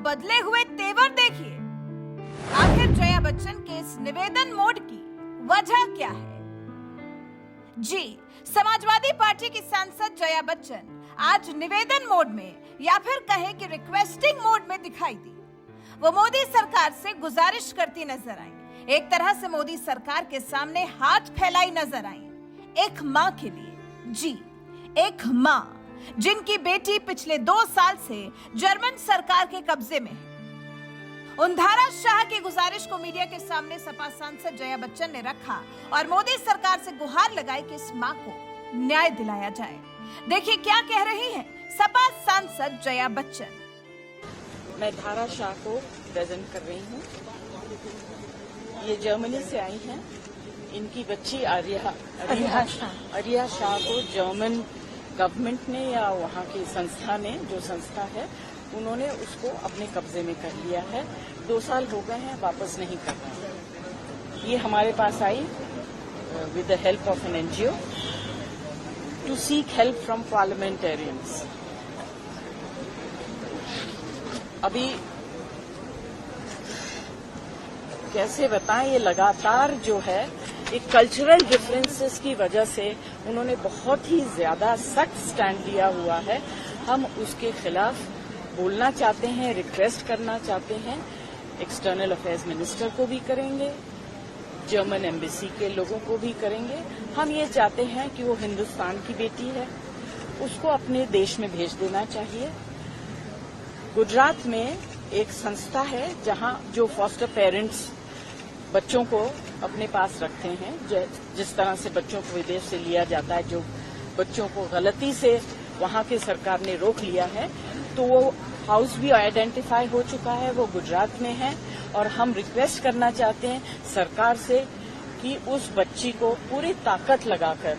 बदले हुए तेवर देखिए। आखिर जया बच्चन के इस निवेदन मोड की वजह क्या है? जी, समाजवादी पार्टी की सांसद जया बच्चन आज निवेदन मोड में या फिर कहें कि रिक्वेस्टिंग मोड में दिखाई दी। वो मोदी सरकार से गुजारिश करती नजर आई। एक तरह से मोदी सरकार के सामने हाथ फैलाई नजर आई। एक माँ के लिए, जी एक माँ जिनकी बेटी पिछले 2 साल से जर्मन सरकार के कब्जे में है। उन धारा शाह की गुजारिश को मीडिया के सामने सपा सांसद जया बच्चन ने रखा और मोदी सरकार से गुहार लगाई कि इस मां को न्याय दिलाया जाए। देखिए क्या कह रही है सपा सांसद जया बच्चन। मैं धारा शाह को प्रेजेंट कर रही हूँ। ये जर्मनी से आई हैं। इनकी बच्ची आर्या शाह को जर्मन गवर्नमेंट ने या वहाँ की संस्था ने, जो संस्था है, उन्होंने उसको अपने कब्जे में कर लिया है। 2 साल हो गए हैं, वापस नहीं कर रहे हैं। ये हमारे पास आई with the help of an NGO to seek help from parliamentarians. अभी कैसे बताएं, ये लगातार जो है एक कल्चरल डिफरेंसेस की वजह से उन्होंने बहुत ही ज्यादा सख्त स्टैंड लिया हुआ है। हम उसके खिलाफ बोलना चाहते हैं, रिक्वेस्ट करना चाहते हैं। एक्सटर्नल अफेयर्स मिनिस्टर को भी करेंगे, जर्मन एम्बेसी के लोगों को भी करेंगे। हम ये चाहते हैं कि वो हिंदुस्तान की बेटी है, उसको अपने देश में भेज देना चाहिए। गुजरात में एक संस्था है जहां जो फॉस्टर पेरेंट्स बच्चों को अपने पास रखते हैं। जिस तरह से बच्चों को विदेश से लिया जाता है, जो बच्चों को गलती से वहां की सरकार ने रोक लिया है, तो वो हाउस भी आइडेंटिफाई हो चुका है, वो गुजरात में है। और हम रिक्वेस्ट करना चाहते हैं सरकार से कि उस बच्ची को पूरी ताकत लगाकर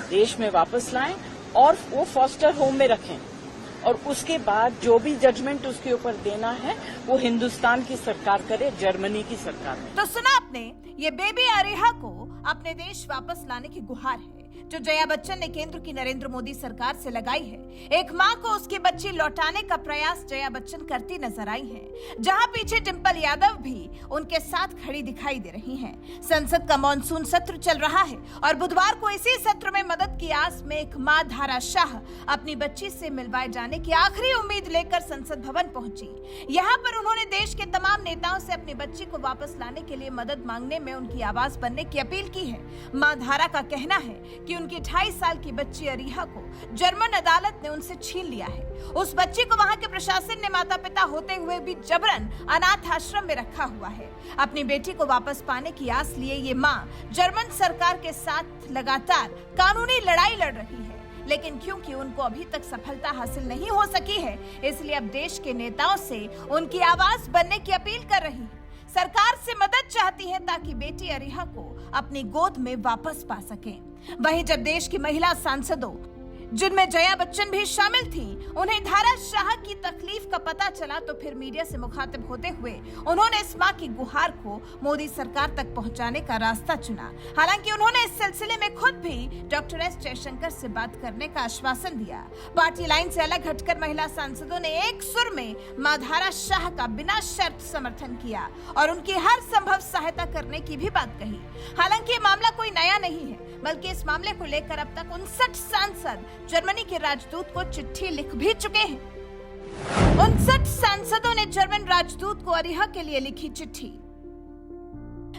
देश में वापस लाएं और वो फॉस्टर होम में रखें। और उसके बाद जो भी जजमेंट उसके ऊपर देना है वो हिंदुस्तान की सरकार करे, जर्मनी की सरकार नहीं। तो सुना आपने, ये बेबी आर्या को अपने देश वापस लाने की गुहार है जो जया बच्चन ने केंद्र की नरेंद्र मोदी सरकार से लगाई है। एक मां को उसकी बच्ची लौटाने का प्रयास जया बच्चन करती नजर आई है, जहां पीछे डिंपल यादव भी उनके साथ खड़ी दिखाई दे रही हैं। संसद का मॉनसून सत्र चल रहा है और बुधवार को इसी सत्र में मदद की आस में एक मां धारा शाह अपनी बच्ची से मिलवाए जाने की आखिरी उम्मीद लेकर संसद भवन पहुंची। यहाँ पर उन्होंने देश के तमाम नेताओं से अपनी बच्ची को वापस लाने के लिए मदद मांगने में उनकी आवाज बनने की अपील की है। मां धारा का कहना है कि उनकी 2.5 साल की बच्ची आर्या को जर्मन अदालत ने उनसे छीन लिया है। उस बच्ची को वहां के प्रशासन ने माता पिता होते हुए भी जबरन अनाथ आश्रम में रखा हुआ है। अपनी बेटी को वापस पाने की आस लिए ये मां जर्मन सरकार के साथ लगातार कानूनी लड़ाई लड़ रही है, लेकिन क्योंकि उनको अभी तक सफलता हासिल नहीं हो सकी है, इसलिए अब देश के नेताओं से उनकी आवाज बनने की अपील कर रही है। सरकार से मदद चाहती है ताकि बेटी आर्या को अपनी गोद में वापस पा सकें। वहीं जब देश की महिला सांसदों, जिनमें जया बच्चन भी शामिल थी, उन्हें धारा शाह की तकलीफ का पता चला तो फिर मीडिया से मुखातिब होते हुए उन्होंने इस मां की गुहार को मोदी सरकार तक पहुंचाने का रास्ता चुना। हालांकि उन्होंने इस सिलसिले में खुद भी डॉक्टर एस जयशंकर से बात करने का आश्वासन दिया। पार्टी लाइन से अलग हटकर महिला सांसदों ने एक सुर में मां धारा शाह का बिना शर्त समर्थन किया और उनकी हर संभव सहायता करने की भी बात कही। हालांकि ये मामला कोई नया नहीं है, बल्कि इस मामले को लेकर अब तक 59 सांसद जर्मनी के राजदूत को चिट्ठी लिख भी चुके हैं। 59 सांसदों ने जर्मन राजदूत को आर्या के लिए लिखी चिट्ठी।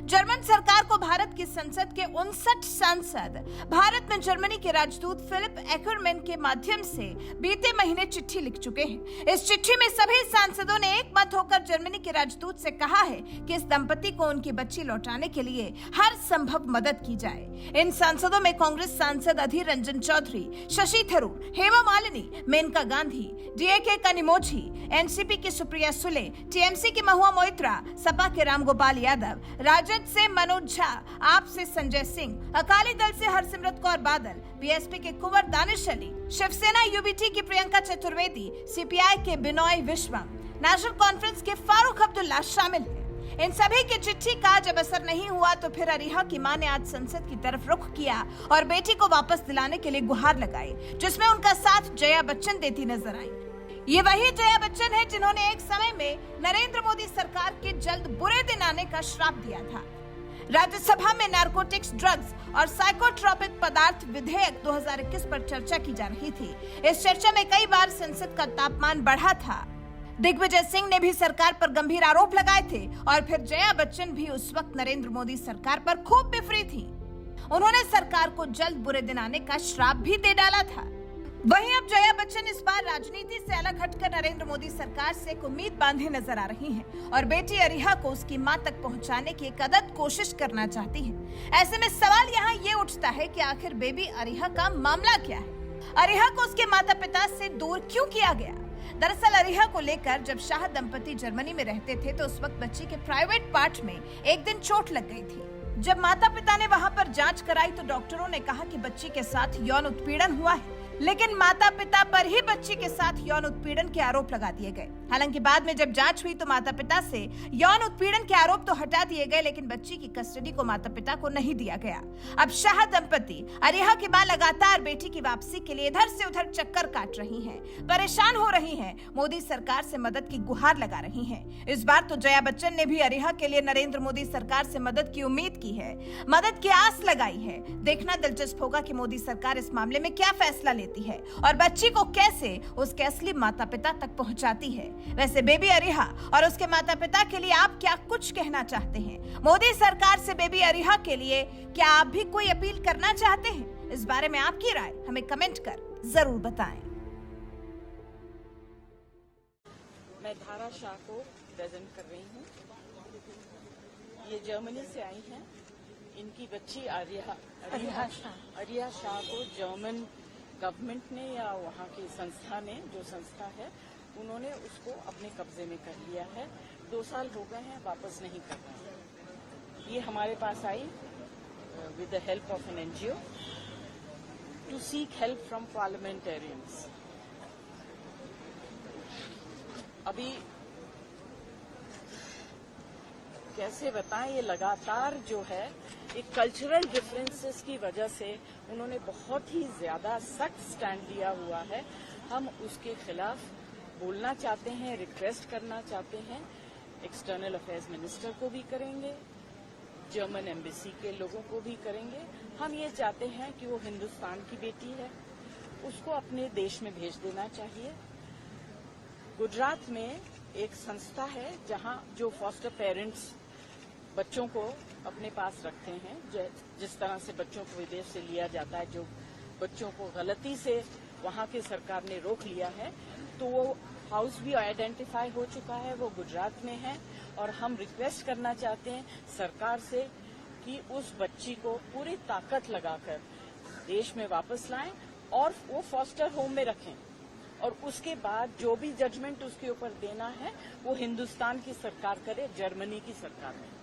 जर्मन सरकार को भारत की संसद के 59 सांसद भारत में जर्मनी के राजदूत फिलिप एक्करमैन के माध्यम से बीते महीने चिट्ठी लिख चुके हैं। इस चिट्ठी में सभी सांसदों ने एक मत होकर जर्मनी के राजदूत से कहा है कि इस दंपति को उनकी बच्ची लौटाने के लिए हर संभव मदद की जाए। इन सांसदों में कांग्रेस सांसद अधीर रंजन चौधरी, शशि थरूर, हेमा मालिनी, मेनका गांधी, DAK कनिमोझी, NCP की सुप्रिया सुले, TMC की महुआ मोइत्रा, सपा के रामगोपाल यादव, राजद से मनोज झा, आप से संजय सिंह, अकाली दल से हरसिमरत कौर बादल, BSP के कुंवर दानिश अली, शिवसेना UBT की प्रियंका चतुर्वेदी, CPI के बिनोय विश्वम, नेशनल कॉन्फ्रेंस के फारूक अब्दुल्ला शामिल हैं। इन सभी की चिट्ठी का जब असर नहीं हुआ तो फिर आर्या की मां ने आज संसद की तरफ रुख किया और बेटी को वापस दिलाने के लिए गुहार लगाई, जिसमें उनका साथ जया बच्चन देती नजर आई। ये वही जया बच्चन है जिन्होंने एक समय में नरेंद्र मोदी सरकार के जल्द बुरे दिन आने का श्राप दिया था। राज्यसभा में नारकोटिक्स, ड्रग्स और साइकोट्रोपिक पदार्थ विधेयक 2021 पर चर्चा की जा रही थी। इस चर्चा में कई बार संसद का तापमान बढ़ा था। दिग्विजय सिंह ने भी सरकार पर गंभीर आरोप लगाए थे और फिर जया बच्चन भी उस वक्त नरेंद्र मोदी सरकार पर खूब बिफरी थी। उन्होंने सरकार को जल्द बुरे दिन आने का श्राप भी दे डाला था। वहीं अब जया बच्चन इस बार राजनीति से अलग हटकर नरेंद्र मोदी सरकार से एक उम्मीद बांधे नजर आ रही हैं और बेटी अरिहा को उसकी मां तक पहुंचाने की एक अदद कोशिश करना चाहती हैं। ऐसे में सवाल यहाँ ये उठता है कि आखिर बेबी अरिहा का मामला क्या है? अरिहा को उसके माता पिता से दूर क्यों किया गया? दरअसल अरिहा को लेकर जब शाह दंपति जर्मनी में रहते थे तो उस वक्त बच्ची के प्राइवेट पार्ट में एक दिन चोट लग गई थी। जब माता पिता ने वहां पर जांच कराई तो डॉक्टरों ने कहा कि बच्ची के साथ यौन उत्पीड़न हुआ है, लेकिन माता पिता पर ही बच्ची के साथ यौन उत्पीड़न के आरोप लगा दिए गए। हालांकि बाद में जब जांच हुई तो माता पिता से यौन उत्पीड़न के आरोप तो हटा दिए गए, लेकिन बच्ची की कस्टडी को माता पिता को नहीं दिया गया। अब शाह दंपति अरिहा की मां लगातार बेटी की वापसी के लिए इधर से उधर चक्कर काट रही हैं, परेशान हो रही हैं, मोदी सरकार से मदद की गुहार लगा रही हैं। इस बार तो जया बच्चन ने भी अरिहा के लिए नरेंद्र मोदी सरकार से मदद की उम्मीद की है, मदद की आस लगाई है। देखना दिलचस्प होगा कि मोदी सरकार इस मामले में क्या फैसला लेती है और बच्ची को कैसे उसके असली माता पिता तक पहुंचाती है। वैसे बेबी अरिहा और उसके माता पिता के लिए आप क्या कुछ कहना चाहते हैं? मोदी सरकार से बेबी अरिहा के लिए क्या आप भी कोई अपील करना चाहते हैं? इस बारे में आपकी राय हमें कमेंट कर जरूर बताएं। मैं धारा शाह को प्रेजेंट कर रही हूँ। ये जर्मनी से आई हैं। इनकी बच्ची अरिहा शाह को जर्मन गवर्नमेंट ने या वहाँ की संस्था ने, जो संस्था है, उन्होंने उसको अपने कब्जे में कर लिया है। 2 साल हो गए हैं, वापस नहीं कर रहे हैं। ये हमारे पास आई with the help of an NGO to seek help from parliamentarians. अभी कैसे बताएं, ये लगातार जो है एक कल्चरल डिफरेंसेस की वजह से उन्होंने बहुत ही ज्यादा सख्त स्टैंड लिया हुआ है। हम उसके खिलाफ बोलना चाहते हैं, रिक्वेस्ट करना चाहते हैं। एक्सटर्नल अफेयर्स मिनिस्टर को भी करेंगे, जर्मन एम्बेसी के लोगों को भी करेंगे। हम ये चाहते हैं कि वो हिंदुस्तान की बेटी है, उसको अपने देश में भेज देना चाहिए। गुजरात में एक संस्था है जहां जो फॉस्टर पेरेंट्स बच्चों को अपने पास रखते हैं, जिस तरह से बच्चों को विदेश से लिया जाता है, जो बच्चों को गलती से वहां की सरकार ने रोक लिया है, तो वो हाउस भी आइडेंटिफाई हो चुका है, वो गुजरात में है। और हम रिक्वेस्ट करना चाहते हैं सरकार से कि उस बच्ची को पूरी ताकत लगाकर देश में वापस लाएं और वो फॉस्टर होम में रखें। और उसके बाद जो भी जजमेंट उसके ऊपर देना है वो हिंदुस्तान की सरकार करे, जर्मनी की सरकार नहीं।